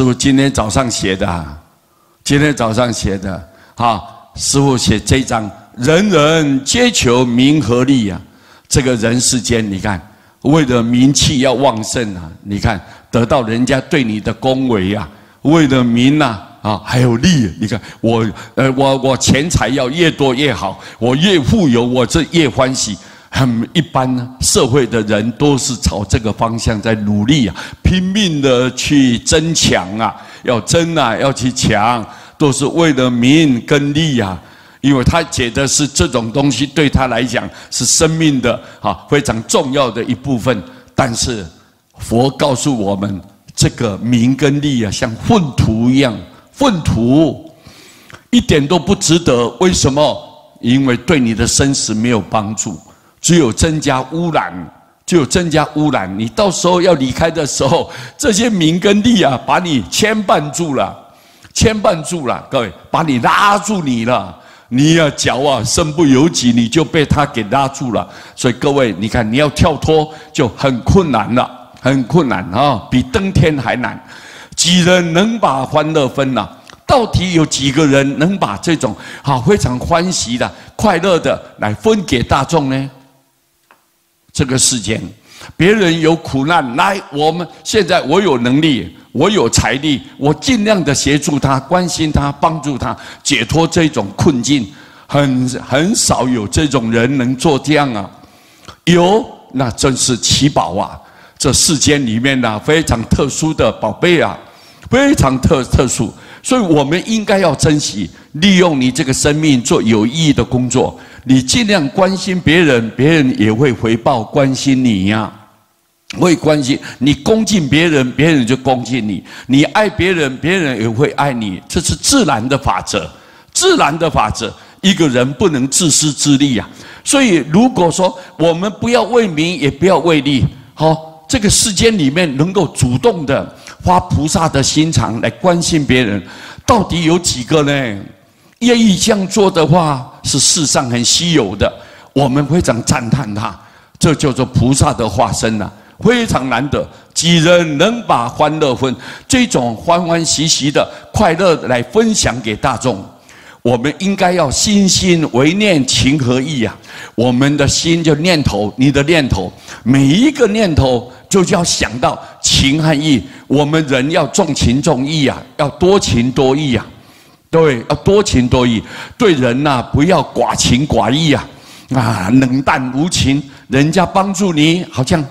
师父今天早上写的啊，今天早上写的啊，师父写这一章，人人皆求名和利啊。这个人世间，你看，为了名气要旺盛啊，你看得到人家对你的恭维啊，为了名啊，还有利，你看我钱财要越多越好，我越富有，我这越欢喜。很一般，社会的人都是朝这个方向在努力啊，拼命的去争抢啊，要争啊，要去抢，都是为了名跟利啊。因为他觉得是这种东西对他来讲是生命的非常重要的一部分。但是佛告诉我们，这个名跟利啊，像粪土一样，粪土一点都不值得。为什么？因为对你的生死没有帮助，只有增加污染，只有增加污染。你到时候要离开的时候，这些名跟利啊，把你牵绊住了，牵绊住了，各位，把你拉住你了。你脚身不由己，你就被他给拉住了。所以各位，你看你要跳脱就很困难了，很困难啊，比登天还难。几人能把欢乐分呢？到底有几个人能把这种非常欢喜的、快乐的来分给大众呢？这个世间，别人有苦难，来，我们现在我有能力，我有财力，我尽量的协助他、关心他、帮助他解脱这种困境。很少有这种人能做这样啊。有，那真是奇宝啊！这世间里面非常特殊的宝贝啊，非常特殊。所以我们应该要珍惜，利用你这个生命做有意义的工作。你尽量关心别人，别人也会回报关心你呀。会关心你，恭敬别人，别人就恭敬你；你爱别人，别人也会爱你。这是自然的法则，自然的法则。一个人不能自私自利啊。所以，如果说我们不要为名，也不要为利，这个世间里面能够主动的发菩萨的心肠来关心别人，到底有几个呢？愿意这样做的话，是世上很稀有的，我们非常赞叹他。这叫做菩萨的化身啊。非常难得，几人能把欢乐分？这种欢欢喜喜的快乐来分享给大众。我们应该要心心为念，情合意啊。我们的心就念头，你的念头，每一个念头就要想到情和义。我们人要重情重义啊，要多情多义啊。对，要多情多义。对人不要寡情寡义啊，冷淡无情。人家帮助你，好像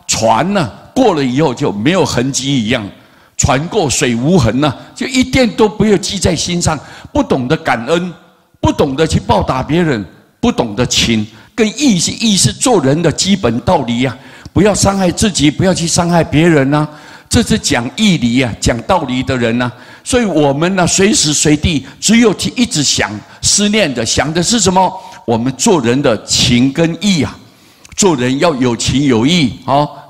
船过了以后就没有痕迹一样，船过水无痕就一点都不要记在心上。不懂得感恩，不懂得去报答别人，不懂得情跟义是做人的基本道理啊。不要伤害自己，不要去伤害别人啊。这是讲义理啊，讲道理的人啊。所以我们随时随地只有去一直想思念的，想的是什么？我们做人的情跟义啊。做人要有情有义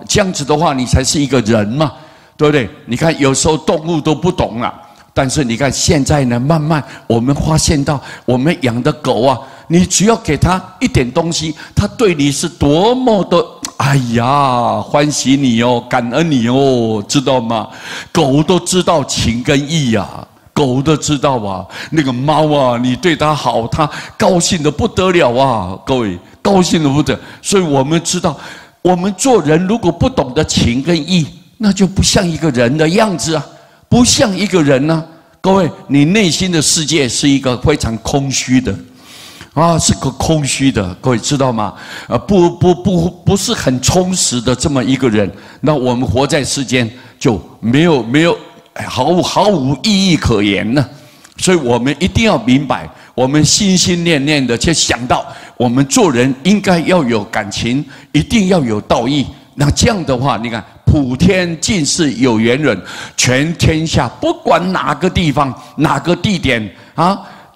这样子的话，你才是一个人嘛，对不对？你看，有时候动物都不懂啊，但是你看现在呢，慢慢我们发现到，我们养的狗啊，你只要给它一点东西，它对你是多么的，哎呀，欢喜你哦，感恩你哦，知道吗？狗都知道情跟义啊。狗都知道啊，那个猫啊，你对它好，它高兴得不得了啊！各位，高兴得不得。所以我们知道，我们做人如果不懂得情跟义，那就不像一个人的样子啊，不像一个人啊。各位，你内心的世界是一个非常空虚的是个空虚的，各位知道吗？不是很充实的这么一个人，那我们活在世间就没有。毫无意义可言呢，所以我们一定要明白，我们心心念念的去想到，我们做人应该要有感情，一定要有道义。那这样的话，你看，普天尽是有缘人，全天下不管哪个地方、哪个地点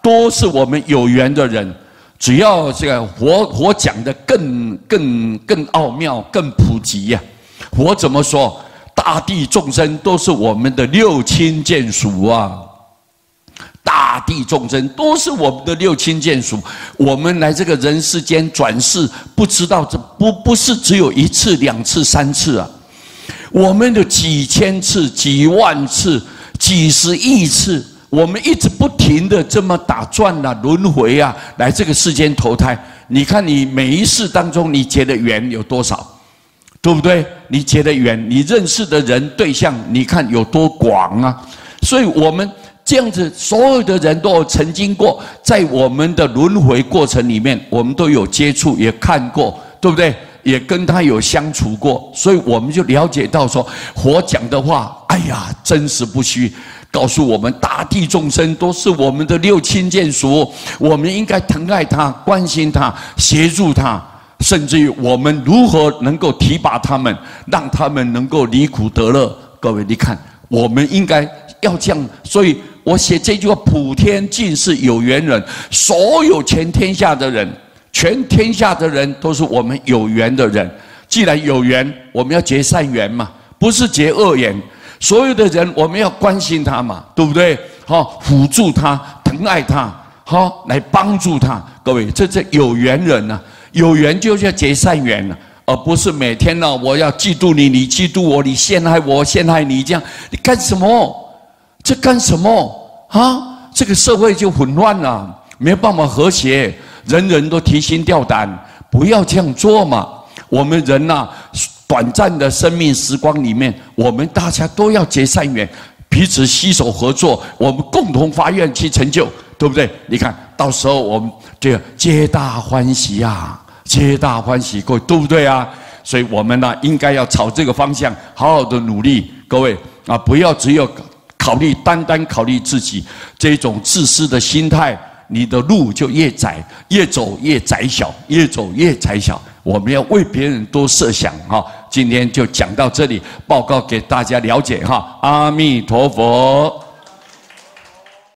都是我们有缘的人。只要这个佛讲的更奥妙、更普及呀。佛怎么说？大地众生都是我们的六亲眷属啊！大地众生都是我们的六亲眷属。我们来这个人世间转世，不知道这不是只有一次、两次、三次啊！我们的几千次、几万次，几十亿次，我们一直不停的这么打转啊、轮回啊，来这个世间投胎。你看你每一世当中，你结的缘有多少，对不对？你结的缘，你认识的人对象，你看有多广啊！所以我们这样子，所有的人都有曾经过，在我们的轮回过程里面，我们都有接触，也看过，对不对？也跟他有相处过，所以我们就了解到说，佛讲的话，哎呀，真实不虚。告诉我们，大地众生都是我们的六亲眷属，我们应该疼爱他、关心他、协助他，甚至于我们如何能够提拔他们，让他们能够离苦得乐。各位，你看，我们应该要这样。所以我写这句话：普天尽是有缘人，所有全天下的人，全天下的人都是我们有缘的人。既然有缘，我们要结善缘嘛，不是结恶缘。所有的人，我们要关心他嘛，对不对？好，辅助他，疼爱他，好，来帮助他。各位，这是有缘人啊，有缘就是要结善缘啊，而不是每天呢，我要嫉妒你，你嫉妒我，你陷害我，陷害你，这样你干什么？这干什么啊？这个社会就混乱了，没有办法和谐，人人都提心吊胆，不要这样做嘛。我们人呐，短暂的生命时光里面，我们大家都要结善缘，彼此携手合作，我们共同发愿去成就，对不对？你看到时候我们这个皆大欢喜啊，皆大欢喜，各位对不对啊？所以我们呢，应该要朝这个方向好好的努力，各位啊，不要只有单单考虑自己这种自私的心态，你的路就越窄，越走越窄小，越走越窄小。我们要为别人多设想哈。今天就讲到这里，报告给大家了解哈。阿弥陀佛。